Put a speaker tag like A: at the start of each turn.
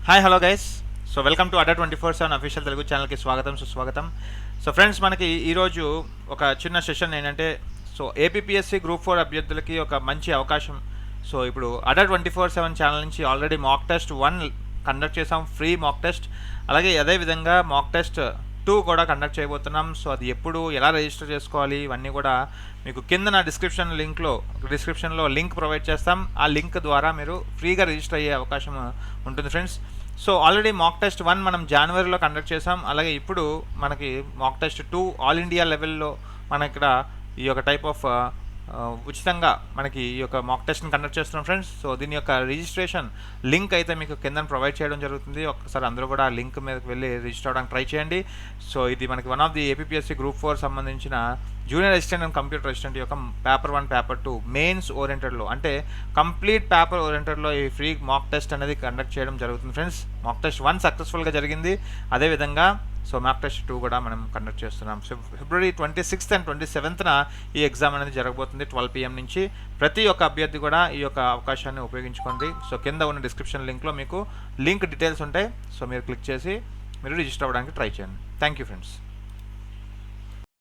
A: Hi hello guys. So welcome to Adda 24/7 official Telugu ఛానల్కి స్వాగతం సుస్వాగతం. సో ఫ్రెండ్స్, మనకి ఈరోజు ఒక చిన్న సెషన్ ఏంటంటే, సో ఏపీపీఎస్సీ గ్రూప్ 4 అభ్యర్థులకి ఒక మంచి అవకాశం. సో ఇప్పుడు అడ్డా 24/7 ఛానల్ నుంచి ఆల్రెడీ మాక్ టెస్ట్ 1 కండక్ట్ చేసాం, ఫ్రీ మాక్ టెస్ట్. అలాగే అదేవిధంగా మాక్ టెస్ట్ 2 కూడా కండక్ట్ చేయబోతున్నాం. సో అది ఎప్పుడు ఎలా రిజిస్టర్ చేసుకోవాలి ఇవన్నీ కూడా మీకు కింద నా డిస్క్రిప్షన్లో లింక్ ప్రొవైడ్ చేస్తాం. ఆ లింక్ ద్వారా మీరు ఫ్రీగా రిజిస్టర్ అయ్యే అవకాశం ఉంటుంది friends. So already mock test 1 మనం జనవరిలో కండక్ట్ చేసాం. అలాగే ఇప్పుడు మనకి మాక్ టెస్ట్ 2 ఆల్ ఇండియా లెవెల్లో మన ఇక్కడ ఈ యొక్క టైప్ ఆఫ్ ఉచితంగా మనకి ఈ యొక్క మాక్ టెస్ట్ని కండక్ట్ చేస్తున్నాం ఫ్రెండ్స్. సో దీని యొక్క రిజిస్ట్రేషన్ లింక్ అయితే మీకు కింద ప్రొవైడ్ చేయడం జరుగుతుంది. ఒక్కసారి అందరూ కూడా ఆ లింక్ మీదకి వెళ్ళి రిజిస్టర్ అవ్వడానికి ట్రై చేయండి. సో ఇది మనకి one of the APPSC group 4 సంబంధించిన junior assistant and computer assistant యొక్క పేపర్ 1 పేపర్ 2 మెయిన్స్ ఓరియంటెడ్లో, అంటే కంప్లీట్ పేపర్ ఓరియంటెడ్లో ఈ ఫ్రీ మాక్ టెస్ట్ అనేది కండక్ట్ చేయడం జరుగుతుంది ఫ్రెండ్స్. మాక్ టెస్ట్ 1 సక్సెస్ఫుల్గా జరిగింది. అదేవిధంగా సో మాక్ టెస్ట్ 2 కూడా మనం కండక్ట్ చేస్తున్నాం. So February 26th and 27th ఈ ఎగ్జామ్ అనేది జరగబోతుంది 12 PM నుంచి. ప్రతి ఒక్క అభ్యర్థి కూడా ఈ యొక్క అవకాశాన్ని ఉపయోగించుకోండి. సో కింద ఉన్న డిస్క్రిప్షన్ లింక్లో మీకు లింక్ డీటెయిల్స్ ఉంటాయి. సో మీరు క్లిక్ చేసి మీరు రిజిస్టర్ అవ్వడానికి ట్రై చేయండి. Thank you friends.